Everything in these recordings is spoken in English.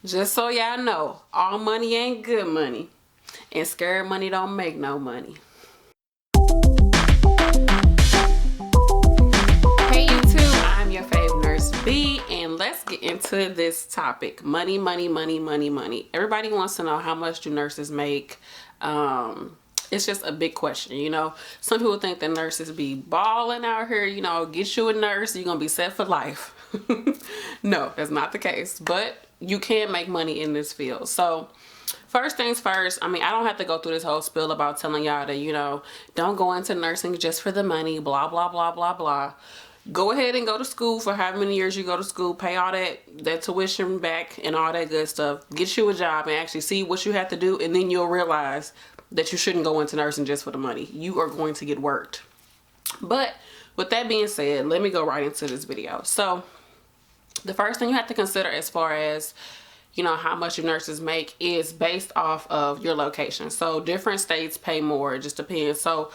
Just so y'all know, all money ain't good money, and scared money don't make no money. Hey YouTube, I'm your fave nurse B, and let's get into this topic. Money, money, money, money, money. Everybody wants to know, how much do nurses make? It's just a big question, you know. Some people think that nurses be balling out here, you know, get you a nurse, you're gonna be set for life. No, that's not the case, but you can make money in this field. So first things first, I mean, I don't have to go through this whole spiel about telling y'all that, you know, don't go into nursing just for the money, blah, blah, blah, blah, blah. Go ahead and go to school for however many years you go to school, pay all that tuition back and all that good stuff, get you a job and actually see what you have to do, and then you'll realize that you shouldn't go into nursing just for the money. You are going to get worked. But with that being said, let me go right into this video. So the first thing you have to consider as far as, you know, how much your nurses make is based off of your location. So different states pay more, it just depends. So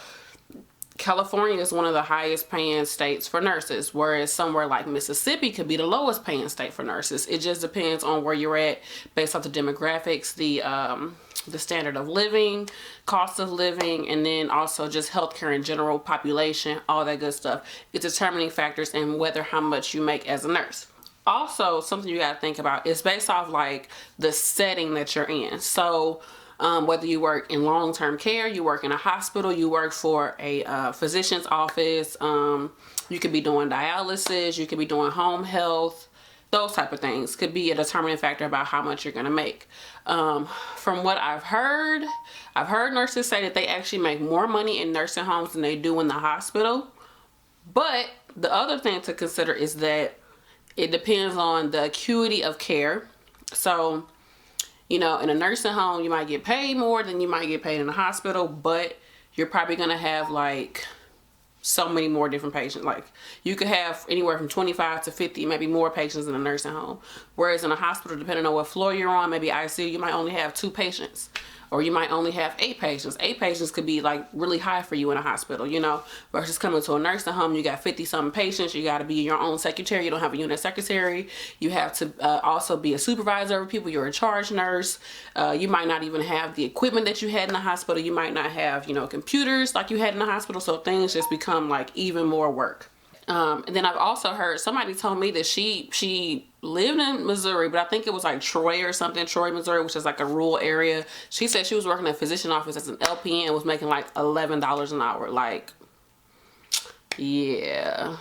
California is one of the highest paying states for nurses, whereas somewhere like Mississippi could be the lowest paying state for nurses. It just depends on where you're at based off the demographics, the standard of living, cost of living, and then also just healthcare in general, population, all that good stuff. It's determining factors in whether how much you make as a nurse. Also, something you got to think about is based off like the setting that you're in. So whether you work in long-term care, you work in a hospital, you work for a physician's office, you could be doing dialysis, you could be doing home health, those type of things could be a determining factor about how much you're going to make. From what I've heard nurses say that they actually make more money in nursing homes than they do in the hospital. But the other thing to consider is that it depends on the acuity of care. So, you know, in a nursing home, you might get paid more than you might get paid in a hospital, but you're probably going to have like so many more different patients. Like you could have anywhere from 25 to 50, maybe more patients in a nursing home. Whereas in a hospital, depending on what floor you're on, maybe ICU, you might only have 2 patients. Or you might only have 8 patients. 8 patients could be like really high for you in a hospital, you know, versus coming to a nursing home, you got 50-something patients. You got to be your own secretary. You don't have a unit secretary. You have to also be a supervisor over people. You're a charge nurse. You might not even have the equipment that you had in the hospital. You might not have, you know, computers like you had in the hospital. So things just become like even more work. And then I've also heard, somebody told me that she lived in Missouri, but I think it was like Troy, Missouri, which is like a rural area. She said she was working at a physician office as an LPN and was making like $11 an hour. Like, yeah,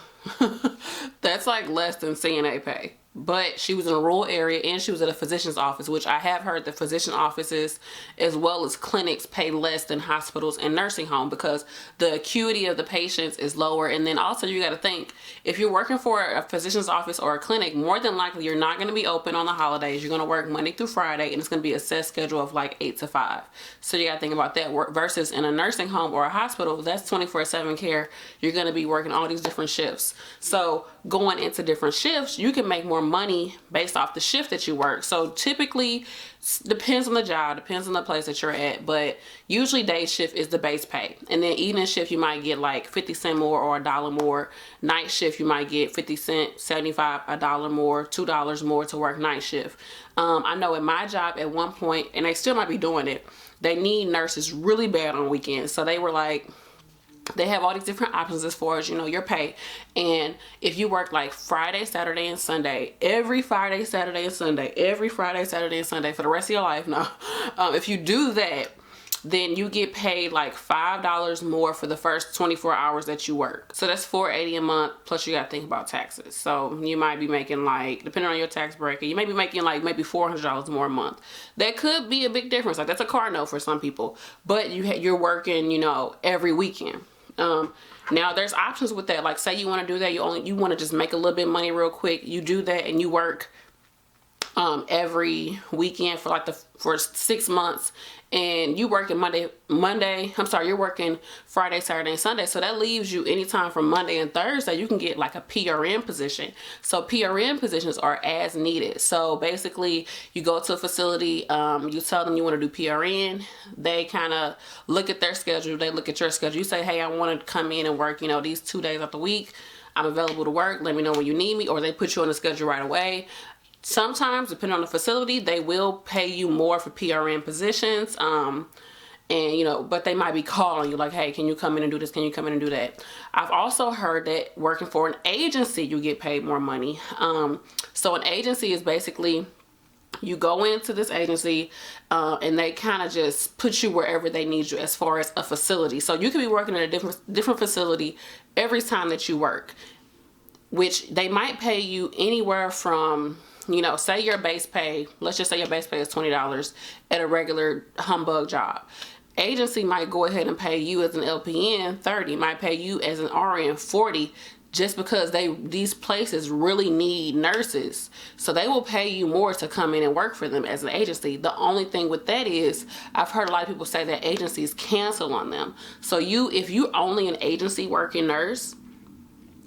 that's like less than CNA pay. But she was in a rural area and she was at a physician's office, which I have heard that physician offices as well as clinics pay less than hospitals and nursing home because the acuity of the patients is lower. And then also you got to think, if you're working for a physician's office or a clinic, more than likely you're not going to be open on the holidays. You're going to work Monday through Friday and it's going to be a set schedule of like 8 to 5. So you got to think about that work versus in a nursing home or a hospital, that's 24/7 care. You're going to be working all these different shifts. So going into different shifts, you can make more money based off the shift that you work. So typically, depends on the job, depends on the place that you're at, but usually day shift is the base pay. And then evening shift, you might get like 50 cents more or $1 more. Night shift, you might get 50 cents, 75, $1 more, $2 more to work night shift. I know at my job at one point, and they still might be doing it, they need nurses really bad on weekends. So they were like, they have all these different options as far as, you know, your pay. And if you work like Friday, Saturday, and Sunday, every Friday, Saturday, and Sunday, every Friday, Saturday, and Sunday for the rest of your life, no. If you do that, then you get paid like $5 more for the first 24 hours that you work. So that's $480 a month, plus you got to think about taxes. So you might be making like, depending on your tax bracket, you may be making like maybe $400 more a month. That could be a big difference. Like that's a car note for some people. But you're working, you know, every weekend. Now there's options with that. Like say you want to do that, you want to just make a little bit of money real quick. You do that and you work every weekend for like for 6 months, and you working you're working Friday, Saturday, and Sunday. So that leaves you anytime from Monday and Thursday, you can get like a PRN position. So PRN positions are as needed. So basically you go to a facility, you tell them you want to do PRN. They kind of look at their schedule. They look at your schedule. You say, hey, I want to come in and work, you know, these 2 days of the week. I'm available to work. Let me know when you need me. Or they put you on the schedule right away. Sometimes, depending on the facility, they will pay you more for PRN positions. And you know, but they might be calling you like, hey, can you come in and do this? Can you come in and do that? I've also heard that working for an agency, you get paid more money. So an agency is basically, you go into this agency and they kind of just put you wherever they need you as far as a facility. So you could be working in a different facility every time that you work, which they might pay you anywhere from, you know, say your base pay, let's just say your base pay is $20 at a regular humbug job. Agency might go ahead and pay you as an LPN $30, might pay you as an RN $40, just because these places really need nurses. So they will pay you more to come in and work for them as an agency. The only thing with that is, I've heard a lot of people say that agencies cancel on them. So if you only an agency working nurse,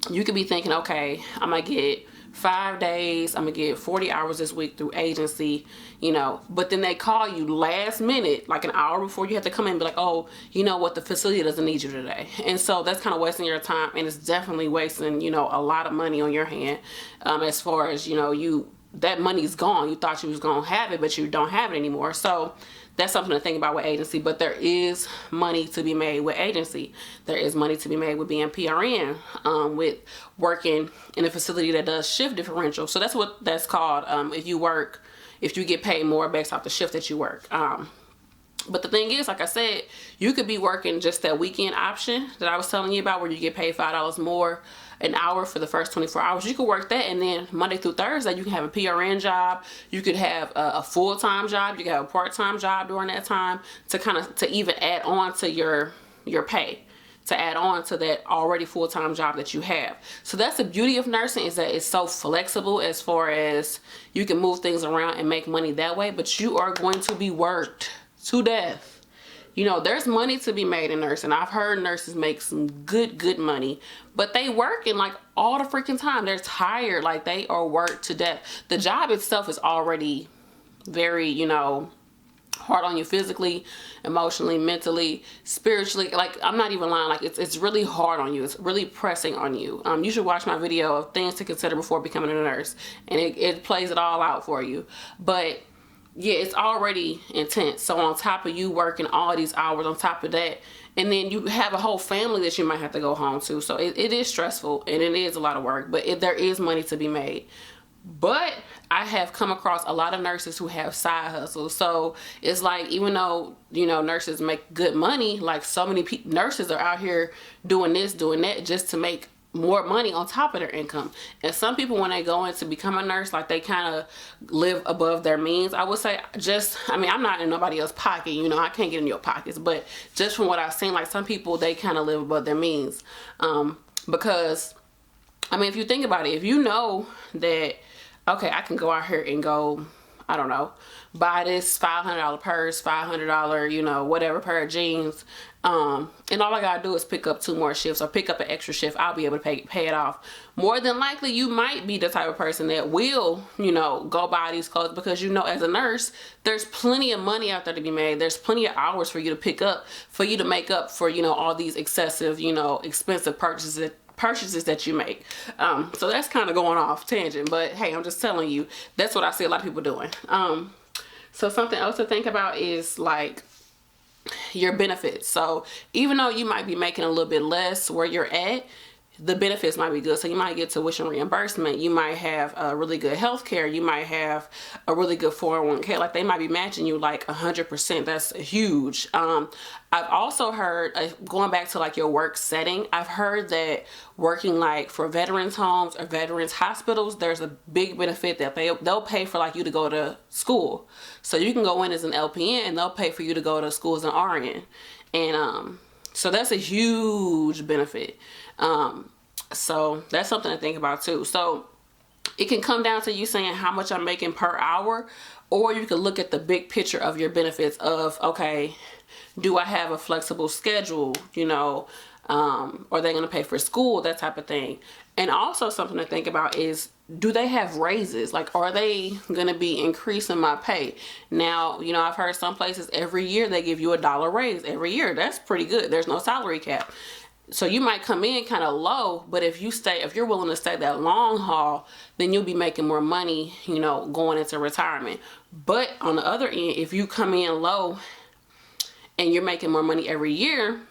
you could be thinking, okay, I'm gonna get 5 days, I'm gonna get 40 hours this week through agency, you know, but then they call you last minute, like an hour before you have to come in and be like, oh, you know what, the facility doesn't need you today. And so that's kind of wasting your time, and it's definitely wasting, you know, a lot of money on your hand, as far as, you know, that money's gone. You thought you was gonna have it, but you don't have it anymore. So that's something to think about with agency. But there is money to be made with agency. There is money to be made with being PRN, with working in a facility that does shift differential. So that's what that's called. If you get paid more based off the shift that you work. But the thing is, like I said, you could be working just that weekend option that I was telling you about, where you get paid $5 more an hour for the first 24 hours. You could work that, and then Monday through Thursday, you can have a PRN job. You could have a full-time job. You could have a part-time job during that time to even add on to your pay, to add on to that already full-time job that you have. So that's the beauty of nursing, is that it's so flexible as far as you can move things around and make money that way, but you are going to be worked to death. You know, there's money to be made in nursing. I've heard nurses make some good money, but they working like all the freaking time. They're tired, like they are worked to death. The job itself is already very, you know, hard on you physically, emotionally, mentally, spiritually. Like, I'm not even lying, like it's really hard on you. It's really pressing on you. You should watch my video of things to consider before becoming a nurse, and it plays it all out for you. But yeah, it's already intense. So on top of you working all these hours, on top of that, and then you have a whole family that you might have to go home to. So it is stressful, and it is a lot of work, but there is money to be made. But I have come across a lot of nurses who have side hustles. So it's like, even though, you know, nurses make good money, like so many nurses are out here doing this, doing that, just to make more money on top of their income. And some people, when they go in to become a nurse, like they kind of live above their means. I would say, I'm not in nobody else's pocket, you know, I can't get in your pockets, but just from what I've seen, like some people, they kind of live above their means. Because, I mean, if you think about it, if you know that, okay, I can go out here and go, I don't know, buy this $500 purse, $500, you know, whatever pair of jeans, and all I gotta do is pick up 2 more shifts or pick up an extra shift, I'll be able to pay it off. More than likely, you might be the type of person that will, you know, go buy these clothes, because, you know, as a nurse, there's plenty of money out there to be made. There's plenty of hours for you to pick up, for you to make up for, you know, all these excessive, you know, expensive purchases that you make. So that's kind of going off tangent, but hey, I'm just telling you, that's what I see a lot of people doing. So something else to think about is like your benefits. So even though you might be making a little bit less where you're at, the benefits might be good. So you might get tuition reimbursement. You might have a really good health care. You might have a really good 401k. Like they might be matching you like 100%. That's huge. I've also heard, going back to like your work setting, I've heard that working like for veterans homes or veterans hospitals, there's a big benefit that they'll pay for like you to go to school. So you can go in as an LPN and they'll pay for you to go to school as an RN. And so that's a huge benefit. So that's something to think about too. So it can come down to you saying how much I'm making per hour, or you can look at the big picture of your benefits of, okay, do I have a flexible schedule, you know, are they going to pay for school, that type of thing. And also something to think about is, do they have raises? Like, are they going to be increasing my pay? Now, you know, I've heard some places every year they give you $1 raise every year. That's pretty good. There's no salary cap. So you might come in kind of low, but if you're willing to stay that long haul, then you'll be making more money, you know, going into retirement. But on the other end, if you come in low and you're making more money every year,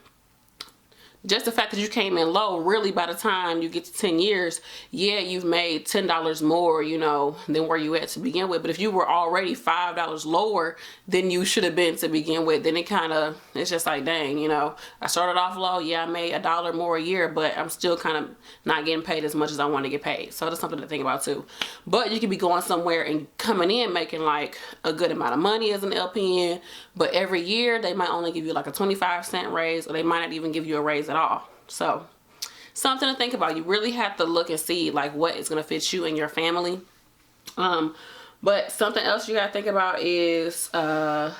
just the fact that you came in low, really by the time you get to 10 years, yeah, you've made $10 more, you know, than where you at to begin with. But if you were already $5 lower than you should have been to begin with, then it's just like, dang, you know, I started off low. Yeah, I made $1 more a year, but I'm still kind of not getting paid as much as I want to get paid. So that's something to think about too. But you could be going somewhere and coming in making like a good amount of money as an LPN, but every year they might only give you like a 25-cent raise, or they might not even give you a raise at all. So something to think about. You really have to look and see like what is going to fit you and your family. But something else you got to think about is the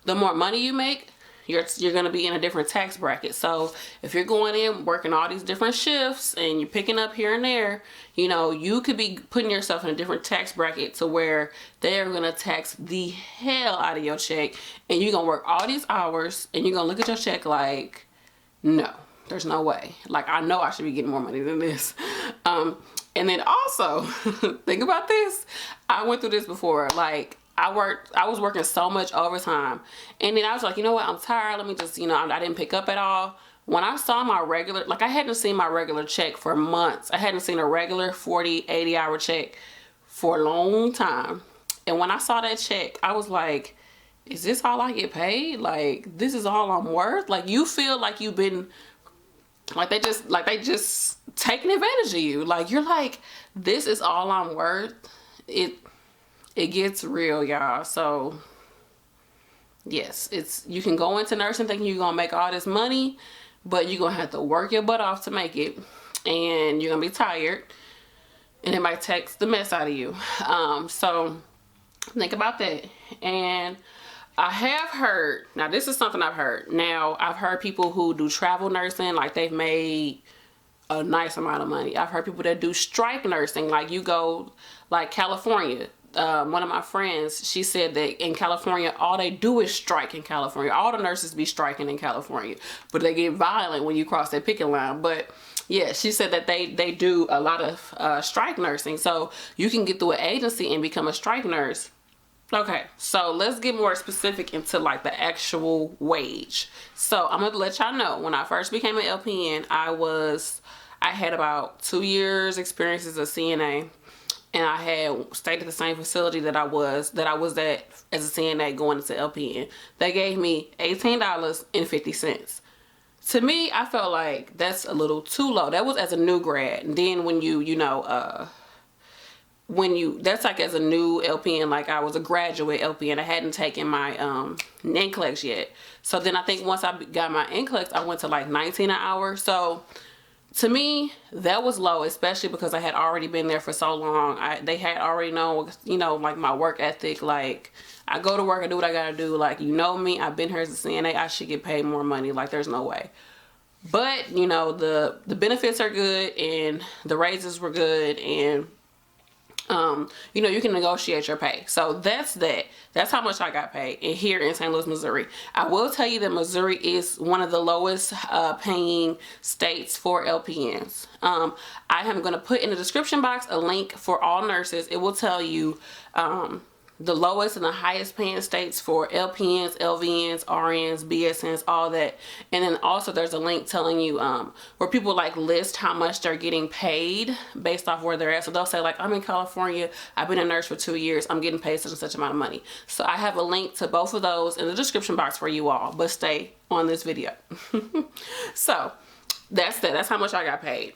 more money you make, you're going to be in a different tax bracket. So if you're going in working all these different shifts and you're picking up here and there, you know, you could be putting yourself in a different tax bracket to where they're going to tax the hell out of your check, and you're going to work all these hours and you're going to look at your check like, no, there's no way. Like, I know I should be getting more money than this. And then also think about this. I went through this before. Like, I was working so much overtime, and then I was like, you know what, I'm tired. Let me just, you know, I didn't pick up at all. When I saw my regular, like, I hadn't seen my regular check for months. I hadn't seen a regular 40, 80-hour check for a long time. And when I saw that check, I was like, is this all I get paid? Like, this is all I'm worth? Like, you feel like you've been, like they just taking advantage of you. Like, you're like, this is all I'm worth. It gets real, y'all. So yes, you can go into nursing thinking you're gonna make all this money, but you're gonna have to work your butt off to make it, and you're gonna be tired, and it might tax the mess out of you. So think about that. And I have heard, now this is something I've heard. Now, I've heard people who do travel nursing, like they've made a nice amount of money. I've heard people that do strike nursing, like you go, like California. One of my friends, she said that in California, all they do is strike in California. All the nurses be striking in California, but they get violent when you cross that picket line. But yeah, she said that they do a lot of strike nursing. So you can get through an agency and become a strike nurse. Okay, so let's get more specific into like the actual wage. So I'm gonna let y'all know, when I first became an LPN, I had about 2 years experience as a CNA, and I had stayed at the same facility that I was at as a CNA going into LPN. They gave me $18.50. To me, I felt like that's a little too low. That was as a new grad. And then when that's like as a new LPN, like I was a graduate LPN, I hadn't taken my NCLEX yet. So then I think once I got my NCLEX, I went to like 19 an hour. So to me, that was low, especially because I had already been there for so long. They had already known, you know, like my work ethic. Like, I go to work, I do what I gotta do. Like, you know me, I've been here as a CNA, I should get paid more money. Like, there's no way. But, you know, the benefits are good, and the raises were good, and you know, you can negotiate your pay. So that's that. That's how much I got paid here in St. Louis, Missouri. I will tell you that Missouri is one of the lowest paying states for LPNs. I am going to put in the description box a link for all nurses. It will tell you the lowest and the highest paying states for LPNs, LVNs, RNs, BSNs, all that. And then also there's a link telling you where people like list how much they're getting paid based off where they're at. So they'll say like, I'm in California, I've been a nurse for 2 years, I'm getting paid such and such amount of money. So I have a link to both of those in the description box for you all, but stay on this video. So that's that. That's how much I got paid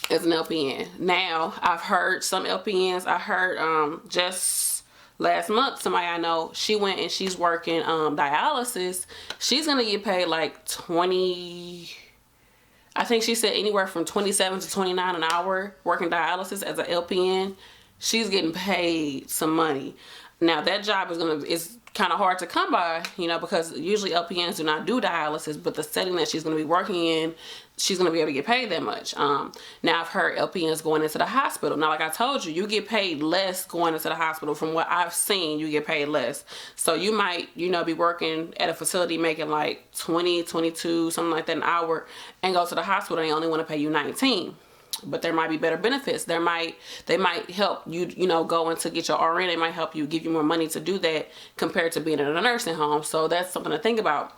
as an LPN. Now, I've heard some LPNs, I heard just last month, somebody I know, she went and she's working dialysis. She's gonna get paid like 20, I think she said anywhere from 27 to 29 an hour working dialysis as an LPN. She's getting paid some money. Now that job is kind of hard to come by, you know, because usually LPNs do not do dialysis, but the setting that she's going to be working in, she's going to be able to get paid that much. Now I've heard LPNs going into the hospital. Now, like I told you, you get paid less going into the hospital. From what I've seen, you get paid less. So you might, you know, be working at a facility making like 20, 22, something like that an hour, and go to the hospital and they only want to pay you 19. But there might be better benefits. They might help you, you know, go in to get your RN. They might help you, give you more money to do that compared to being in a nursing home. So that's something to think about.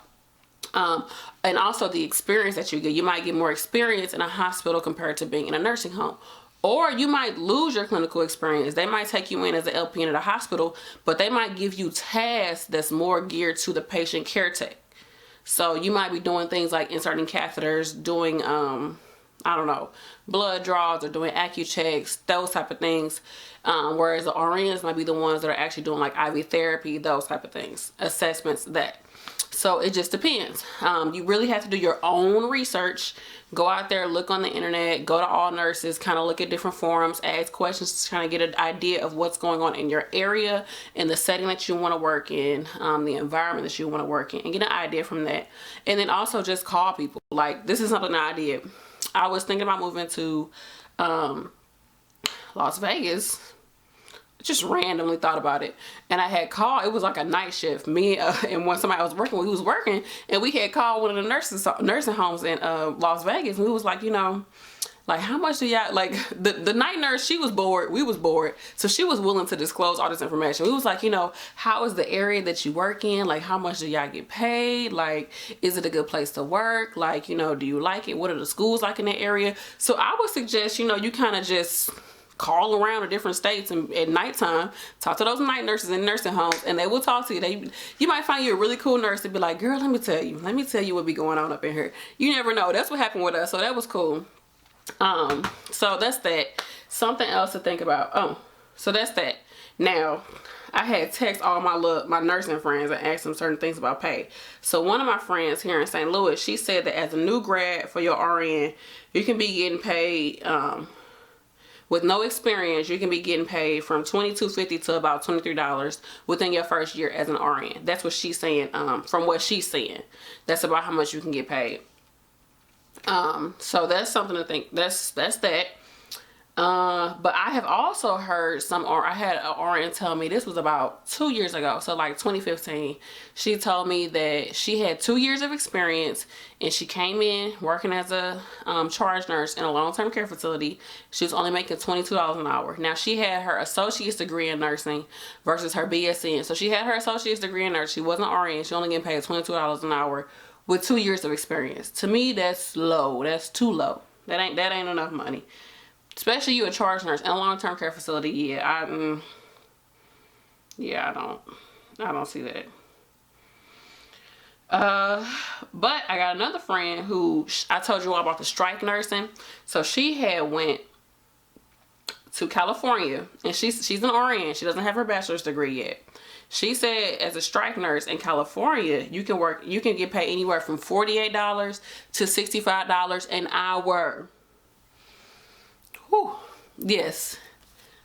And also the experience that you get. You might get more experience in a hospital compared to being in a nursing home. Or you might lose your clinical experience. They might take you in as an LPN at a hospital, but they might give you tasks that's more geared to the patient care tech. So you might be doing things like inserting catheters, doing, I don't know, blood draws, or doing AccuChecks, those type of things. Whereas the RNs might be the ones that are actually doing like IV therapy, those type of things, assessments, that. So it just depends. You really have to do your own research. Go out there, look on the internet, go to all nurses, kind of look at different forums, ask questions to kind of get an idea of what's going on in your area, in the setting that you want to work in, the environment that you want to work in, and get an idea from that. And then also just call people. Like, this is something that I did. I was thinking about moving to Las Vegas. Just randomly thought about it, and I had called. It was like a night shift. Me and when somebody I was working with, we was working, and we had called one of the nursing homes in Las Vegas, and we was like, you know, like, how much do y'all, like, the night nurse, she was bored, we was bored, so she was willing to disclose all this information. We was like, you know, how is the area that you work in? Like, how much do y'all get paid? Like, is it a good place to work? Like, you know, do you like it? What are the schools like in the area? So I would suggest, you know, you kind of just call around to different states and at nighttime talk to those night nurses in nursing homes, and they will talk to you. You might find you a really cool nurse to be like, girl, let me tell you what be going on up in here. You never know. That's what happened with us, so that was cool. So that's that. Something else to think about. So that's that. Now, I had text all my nursing friends and asked them certain things about pay. So one of my friends here in St. Louis, she said that as a new grad for your RN, you can be getting paid, with no experience, you can be getting paid from $22.50 to about $23 within your first year as an RN. That's what she's saying. From what she's saying, that's about how much you can get paid. So that's something to think. That's that. But I have also heard I had an RN tell me, this was about 2 years ago, so like 2015, she told me that she had 2 years of experience, and she came in working as a charge nurse in a long-term care facility. She was only making $22 an hour. Now, she had her associate's degree in nursing versus her BSN. So she had her associate's degree in nursing. She wasn't an RN. She only getting paid $22 an hour with 2 years of experience. To me, that's low. That's too low. That ain't enough money. Especially you a charge nurse in a long-term care facility. I don't see that. But I got another friend who, I told you all about the strike nursing. So she had went to California, and she's an RN. She doesn't have her bachelor's degree yet. She said as a strike nurse in California, you can get paid anywhere from $48 to $65 an hour. Whew. Yes.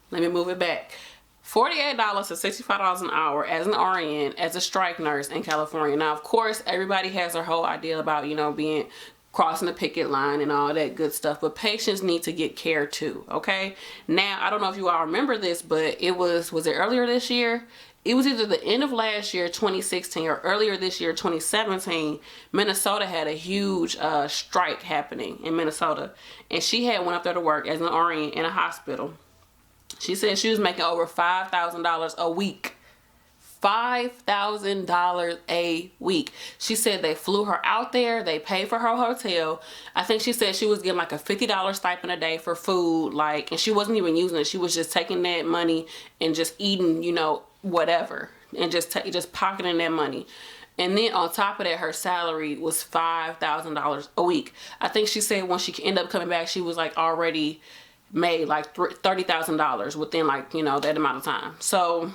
Let me move it back. $48 to $65 an hour as an RN, as a strike nurse in California. Now, of course, everybody has their whole idea about, you know, crossing the picket line and all that good stuff, but patients need to get care too, okay? Now, I don't know if you all remember this, but was it earlier this year? It was either the end of last year, 2016, or earlier this year, 2017, Minnesota had a huge strike happening in Minnesota. And she had went up there to work as an RN in a hospital. She said she was making over $5,000 a week. $5,000 a week. She said they flew her out there. They paid for her hotel. I think she said she was getting like a $50 stipend a day for food. And she wasn't even using it. She was just taking that money and just eating, you know, whatever, and just pocketing that money. And then on top of that, her salary was $5,000 a week. I think she said when she ended up coming back, she was like already made like $30,000 within, like, you know, that amount of time. So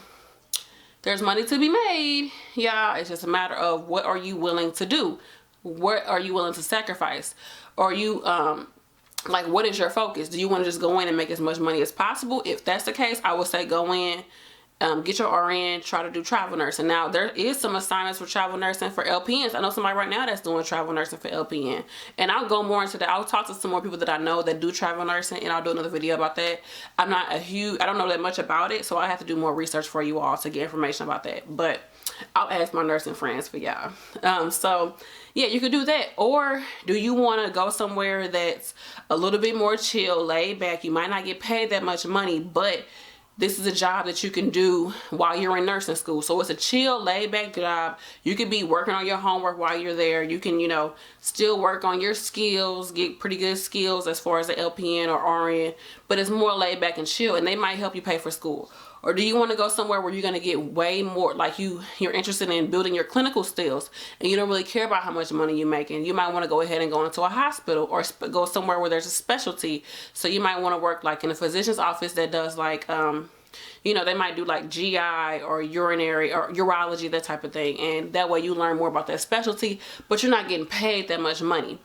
there's money to be made, y'all. It's just a matter of what are you willing to do? What are you willing to sacrifice? Or you like, what is your focus? Do you want to just go in and make as much money as possible? If that's the case, I would say go in get your RN, try to do travel nursing. Now, there is some assignments for travel nursing for LPNs. I know somebody right now that's doing travel nursing for LPN. And I'll go more into that. I'll talk to some more people that I know that do travel nursing, and I'll do another video about that. I don't know that much about it, so I have to do more research for you all to get information about that. But I'll ask my nursing friends for y'all. So yeah, you could do that. Or do you want to go somewhere that's a little bit more chill, laid back? You might not get paid that much money, but this is a job that you can do while you're in nursing school. So it's a chill, laid back job. You could be working on your homework while you're there. You can, you know, still work on your skills, get pretty good skills as far as the LPN or RN, but it's more laid back and chill, and they might help you pay for school. Or do you want to go somewhere where you're going to get way more, like you're interested in building your clinical skills and you don't really care about how much money you're making? You might want to go ahead and go into a hospital or go somewhere where there's a specialty. So you might want to work like in a physician's office that does like, you know, they might do like GI or urinary or urology, that type of thing. And that way you learn more about that specialty, but you're not getting paid that much money.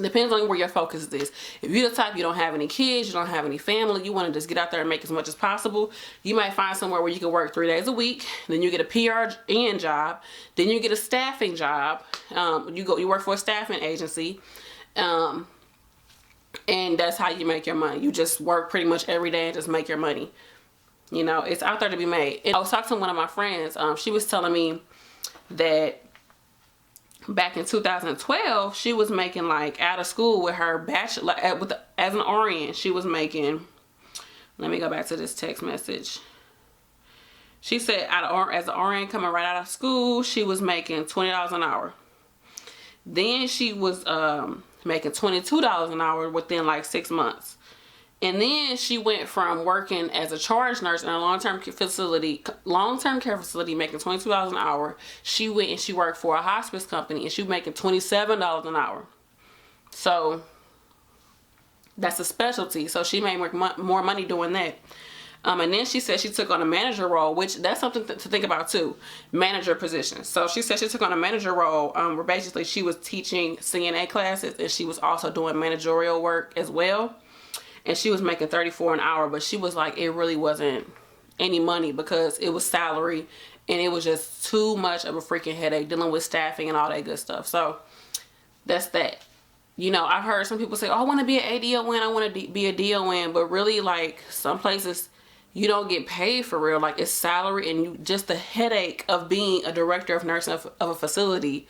Depends on where your focus is. If you're the type, you don't have any kids, you don't have any family, you want to just get out there and make as much as possible, you might find somewhere where you can work 3 days a week. Then you get a PRN job. Then you get a staffing job. You work for a staffing agency. And that's how you make your money. You just work pretty much every day and just make your money. You know, it's out there to be made. And I was talking to one of my friends. She was telling me that back in 2012, she was making, like, out of school with her bachelor, as an RN, she was making, let me go back to this text message. She said as an RN coming right out of school, she was making $20 an hour. Then she was making $22 an hour within like 6 months. And then she went from working as a charge nurse in a long-term care facility making $22 an hour. She went and she worked for a hospice company and she was making $27 an hour. So that's a specialty. So she made more money doing that. And then she said she took on a manager role, which that's something to think about too, manager position. So she said she took on a manager role where basically she was teaching CNA classes and she was also doing managerial work as well. And she was making $34 an hour, but she was like, it really wasn't any money because it was salary and it was just too much of a freaking headache dealing with staffing and all that good stuff. So that's that. You know, I've heard some people say, oh, I want to be an ADON, I want to be a DON, but really, like, some places you don't get paid for real. Like, it's salary, and just the headache of being a director of nursing of a facility,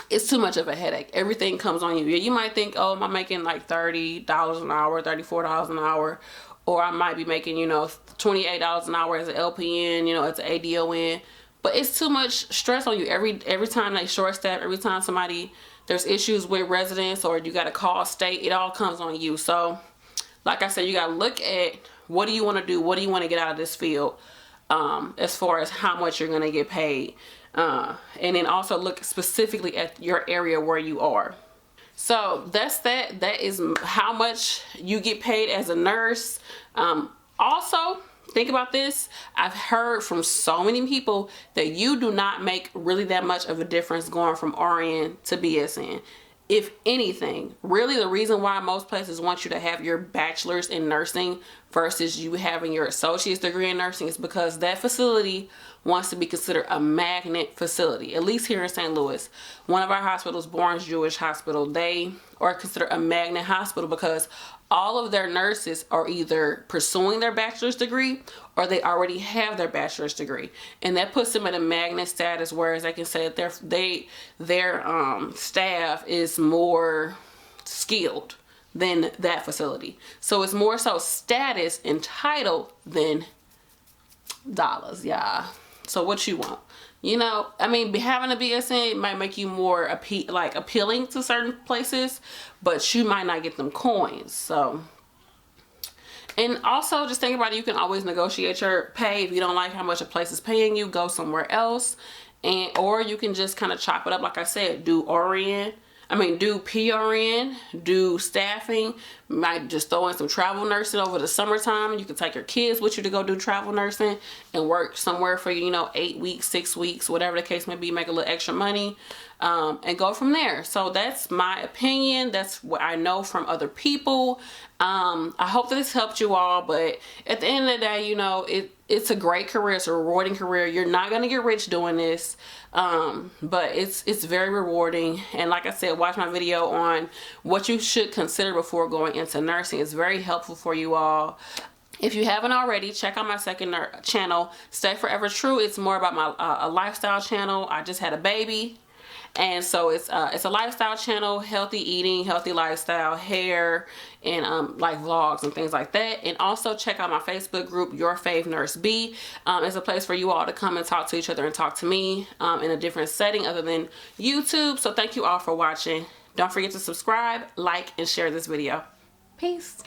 it's too much of a headache. Everything comes on you. You might think, oh, am I making like $30 an hour, $34 an hour, or I might be making, you know, $28 an hour as an LPN, you know, as an ADON. But it's too much stress on you. Every time they short staff, every time there's issues with residents or you got to call state, it all comes on you. So, like I said, you got to look at what do you want to do? What do you want to get out of this field as far as how much you're going to get paid. And then also look specifically at your area where you are. So that's that. That is how much you get paid as a nurse. Also, think about this. I've heard from so many people that you do not make really that much of a difference going from RN to BSN. If anything, really the reason why most places want you to have your bachelor's in nursing versus you having your associate's degree in nursing is because that facility wants to be considered a magnet facility. At least here in St. Louis, one of our hospitals, Bourne's Jewish Hospital, they are considered a magnet hospital because all of their nurses are either pursuing their bachelor's degree or they already have their bachelor's degree, and that puts them in a magnet status, whereas they can say that their staff is more skilled than that facility. So it's more so status and title than dollars, yeah. So what you want? You know, I mean, having a BSN might make you more appealing to certain places, but you might not get them coins. So, and also just think about it, you can always negotiate your pay. If you don't like how much a place is paying you, go somewhere else. Or you can just kind of chop it up. Like I said, do PRN, do staffing, might just throw in some travel nursing over the summertime. You can take your kids with you to go do travel nursing and work somewhere for, 8 weeks, 6 weeks, whatever the case may be, make a little extra money. and go from there. So that's my opinion. That's what I know from other people. I hope that this helped you all, but at the end of the day, you know, it's a great career. It's a rewarding career. You're not going to get rich doing this, but it's very rewarding. And like I said, watch my video on what you should consider before going into nursing. It's very helpful for you all. If you haven't already, check out my second channel, Stay Forever True. It's more about my a lifestyle channel. I just had a baby, and so it's a lifestyle channel, healthy eating, healthy lifestyle, hair, and like vlogs and things like that. And also check out my Facebook group, Your Fave Nurse B. It's a place for you all to come and talk to each other and talk to me in a different setting other than YouTube. So thank you all for watching. Don't forget to subscribe, like, and share this video. Peace.